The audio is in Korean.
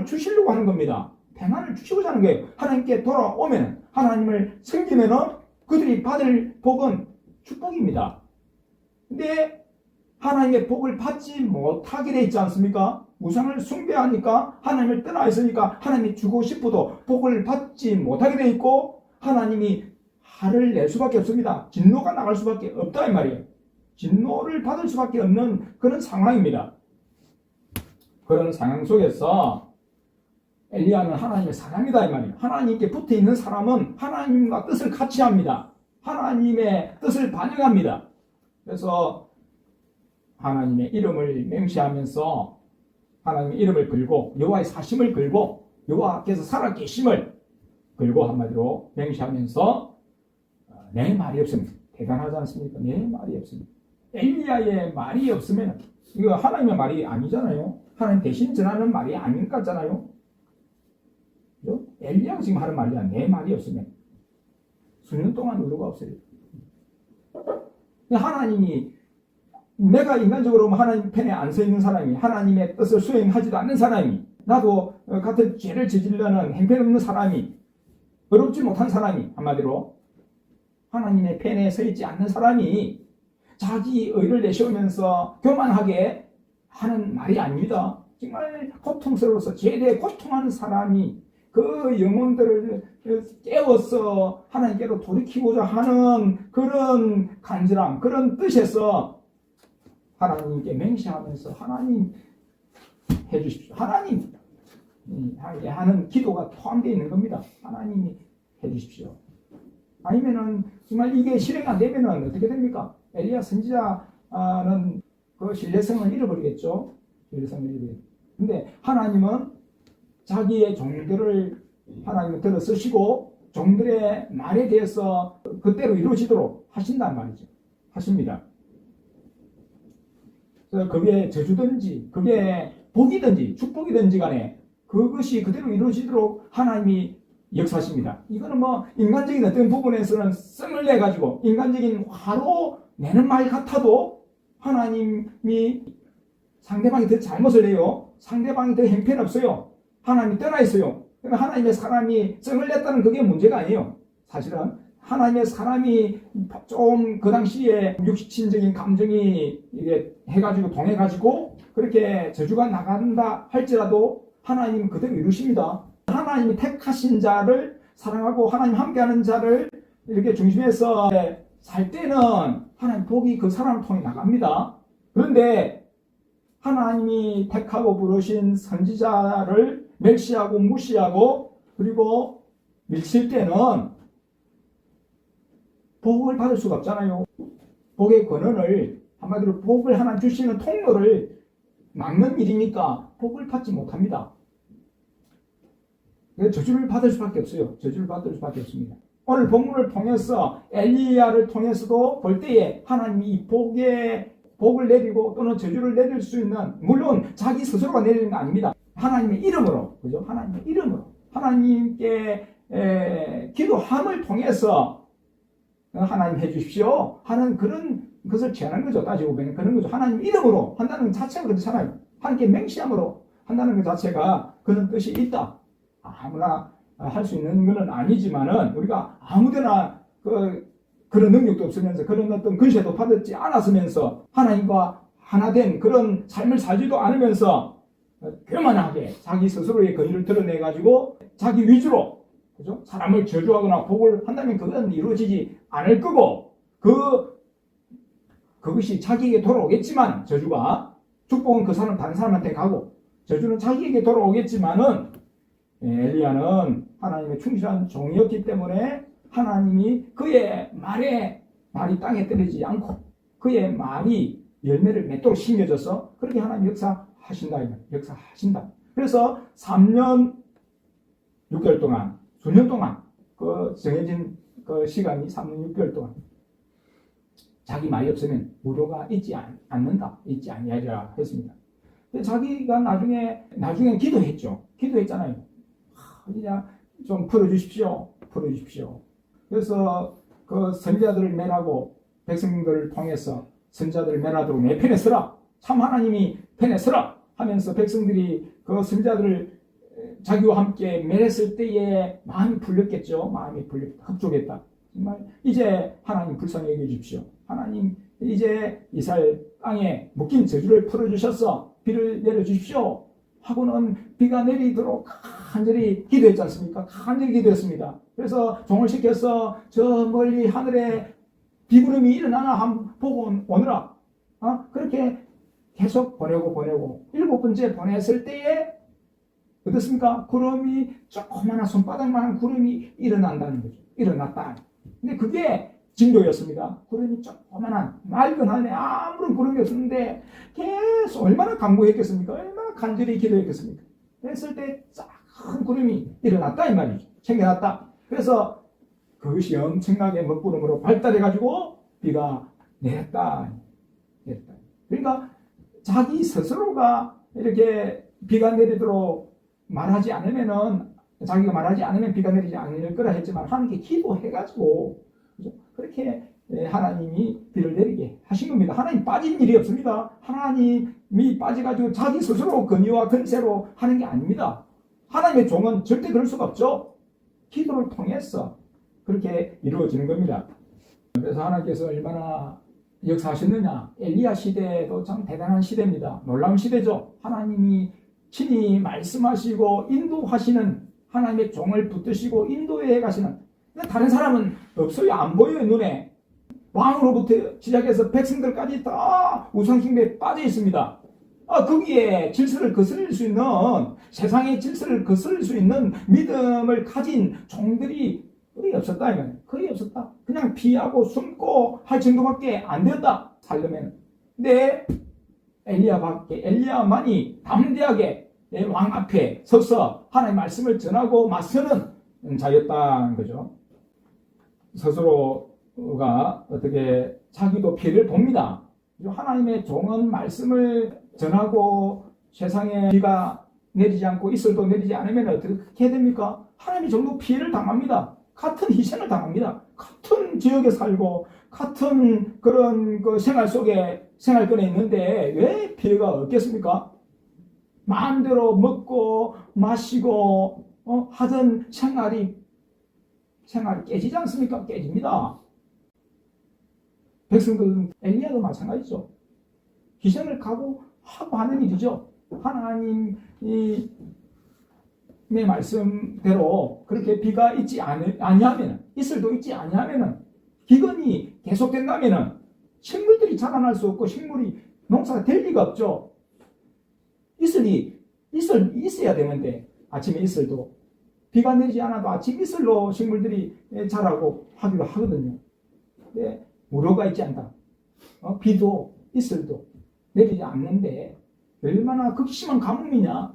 평안을 주시려고 하는 겁니다. 평안을 주시고자 하는 거예요. 하나님께 돌아오면, 하나님을 섬기면은 그들이 받을 복은 축복입니다. 근데 하나님의 복을 받지 못하게 돼 있지 않습니까? 우상을 숭배하니까, 하나님을 떠나 있으니까 하나님이 주고 싶어도 복을 받지 못하게 돼 있고, 하나님이 화를 낼 수밖에 없습니다. 진노가 나갈 수밖에 없다 이 말이에요. 진노를 받을 수밖에 없는 그런 상황입니다. 그런 상황 속에서 엘리야는 하나님의 사람이다 이 말이에요. 하나님께 붙어 있는 사람은 하나님과 뜻을 같이 합니다. 하나님의 뜻을 반영합니다. 그래서 하나님의 이름을 맹세하면서 하나님의 이름을 걸고 여호와의 사심을 걸고 여호와께서 살아계심을 걸고 한마디로 맹세하면서 내 말이 없으면, 대단하지 않습니까? 내 말이 없으면, 엘리야의 말이 없으면 이거 하나님의 말이 아니잖아요. 하나님 대신 전하는 말이 아닌 것 같잖아요. 그죠? 엘리야가 지금 하는 말이야. 내 말이 없으면 수년 동안 의로가 없어요. 하나님이, 내가 인간적으로 하나님 편에 안 서 있는 사람이, 하나님의 뜻을 수행하지도 않는 사람이, 나도 같은 죄를 저지르려는 행편없는 사람이, 어렵지 못한 사람이, 한마디로 하나님의 편에 서 있지 않는 사람이 자기 의를 내세우면서 교만하게 하는 말이 아닙니다. 정말 고통스러워서 죄에 고통하는 사람이 그 영혼들을 깨워서 하나님께로 돌이키고자 하는 그런 간절함, 그런 뜻에서 하나님께 맹세하면서 하나님 해주십시오. 하나님 하는 기도가 포함되어 있는 겁니다. 하나님이 해주십시오. 아니면은 정말 이게 실행 안 되면은 어떻게 됩니까? 엘리야 선지자는 그 신뢰성을 잃어버리겠죠. 신뢰성을 잃어버리겠죠. 근데 하나님은 자기의 종들을 하나님을 들어 쓰시고 종들의 말에 대해서 그대로 이루어지도록 하신단 말이죠. 하십니다. 그래서 그게 저주든지 그게 복이든지 축복이든지 간에 그것이 그대로 이루어지도록 하나님이 역사하십니다. 이거는 뭐 인간적인 어떤 부분에서는 씀을 내가지고 인간적인 화로 내는 말 같아도 하나님이 상대방이 더 잘못을 내요. 상대방이 더 형편없어요. 하나님이 떠나 있어요. 그러면 하나님의 사람이 씀을 냈다는 그게 문제가 아니에요. 사실은 하나님의 사람이 좀 그 당시에 육신적인 감정이 이게 해가지고 동해가지고 그렇게 저주가 나간다 할지라도 하나님은 그대로 이루십니다. 하나님이 택하신 자를 사랑하고 하나님 함께하는 자를 이렇게 중심에서 살 때는 하나님 복이 그 사람을 통해 나갑니다. 그런데 하나님이 택하고 부르신 선지자를 멸시하고 무시하고 그리고 밀칠 때는 복을 받을 수가 없잖아요. 복의 권한을, 한마디로 복을 하나 주시는 통로를 막는 일이니까 복을 받지 못합니다. 저주를 받을 수밖에 없어요. 저주를 받을 수밖에 없습니다. 오늘 본문을 통해서 엘리야를 통해서도 볼 때에 하나님이 이 복을 내리고 또는 저주를 내릴 수 있는, 물론 자기 스스로가 내리는 거 아닙니다. 하나님의 이름으로, 그죠? 하나님의 이름으로 하나님께 기도함을 통해서 하나님 해주십시오 하는 그런 것을 제안한 거죠. 따지고 보면 그런 거죠. 하나님 이름으로 한다는 것 자체가 그렇잖아요. 하나님께 맹시함으로 한다는 것 자체가 그런 뜻이 있다. 아무나 할 수 있는 것은 아니지만은 우리가 아무데나 그런 능력도 없으면서 그런 어떤 근세도 받지 않았으면서 하나님과 하나된 그런 삶을 살지도 않으면서 교만하게 자기 스스로의 권위를 드러내가지고 자기 위주로, 그죠? 사람을 저주하거나 복을 한다면 그건 이루어지지 않을 거고, 그것이 자기에게 돌아오겠지만, 저주가, 축복은 그 사람 다른 사람한테 가고 저주는 자기에게 돌아오겠지만은 엘리야는 하나님의 충실한 종이었기 때문에 하나님이 그의 말이 땅에 떨어지지 않고 그의 말이 열매를 맺도록 심겨져서 그렇게 하나님 역사하신다. 역사하신다. 그래서 3년 6개월 동안, 수년 동안 그 정해진 그 시간이 3년 6개월 동안 자기 말이 없으면 무료가 있지 않는다. 있지 아니하리라 했습니다. 근데 자기가 나중에 기도했죠. 기도했잖아요. 그냥 좀 풀어주십시오. 그래서 그 선지자들을 멸하고 백성들을 통해서 선지자들을 멸하도록 내 편에 서라. 참 하나님이 편에 서라 하면서 백성들이 그 선지자들을 자기와 함께 맺었을 때에 마음이 풀렸겠죠. 마음이 풀렸다. 흡족했다. 정말 이제 하나님 불쌍히 여겨 주십시오. 하나님 이제 이스라엘 땅에 묶인 저주를 풀어주셔서 비를 내려주십시오 하고는 비가 내리도록 간절히 기도했지 않습니까? 간절히 기도했습니다. 그래서 종을 시켜서 저 멀리 하늘에 비구름이 일어나나 한번 보고 오느라 그렇게 계속 보내고 7번째 보냈을 때에 어떻습니까? 구름이 조그마한 손바닥만한 구름이 일어난다는 거죠. 일어났다. 근데 그게 징조였습니다. 구름이 조그마한 맑은 하늘에 아무런 구름이 없었는데 계속 얼마나 간구했겠습니까? 얼마나 간절히 기도했겠습니까? 그랬을 때 작은 구름이 일어났다 이 말이죠. 챙겨놨다. 그래서 그것이 엄청나게 먹구름으로 발달해가지고 비가 내렸다. 그러니까 자기 스스로가 이렇게 비가 내리도록 말하지 않으면은 자기가 말하지 않으면 비가 내리지 않을 거라 했지만 하나님께 기도해가지고 그렇게 하나님이 비를 내리게 하신 겁니다. 하나님 빠진 일이 없습니다. 하나님이 빠져가지고 자기 스스로 권위와 권세로 하는 게 아닙니다. 하나님의 종은 절대 그럴 수가 없죠. 기도를 통해서 그렇게 이루어지는 겁니다. 그래서 하나님께서 얼마나 역사하셨느냐. 엘리야 시대도 참 대단한 시대입니다. 놀라운 시대죠. 하나님이 친히 말씀하시고 인도하시는 하나님의 종을 붙드시고 인도해 가시는 다른 사람은 없어요. 안 보여요. 눈에. 왕으로부터 시작해서 백성들까지 다 우상숭배에 빠져 있습니다. 거기에 질서를 거스릴 수 있는 세상의 질서를 거스릴 수 있는 믿음을 가진 종들이 거의 없었다. 이건 거의 없었다. 그냥 피하고 숨고 할 정도밖에 안 되었다. 살려면. 근데 엘리야만이 담대하게 왕 앞에 서서 하나님의 말씀을 전하고 맞서는 자였다는 거죠. 스스로가 어떻게 자기도 피해를 봅니다. 하나님의 종은 말씀을 전하고 세상에 비가 내리지 않고 이슬도 내리지 않으면 어떻게 됩니까? 하나님의 종도 피해를 당합니다. 같은 희생을 당합니다. 같은 지역에 살고 같은 그런 그 생활 속에 생활권에 있는데 왜 피해가 없겠습니까? 마음대로 먹고 마시고 하던 생활이 깨지지 않습니까? 깨집니다. 백성들은 엘리야도 마찬가지죠. 희생을 각오하고 하는 일이죠. 하나님의 말씀대로 그렇게 비가 있지 아니하면, 이슬도 있지 아니하면, 기근이 계속된다면 식물들이 자라날 수 없고 농사가 될 리가 없죠. 이슬이 있어야 되는데 아침에 이슬도 비가 내리지 않아도 아침 이슬로 식물들이 자라고 하기도 하거든요. 근데 우려가 있지 않다. 비도 이슬도 내리지 않는데 얼마나 극심한 가뭄이냐.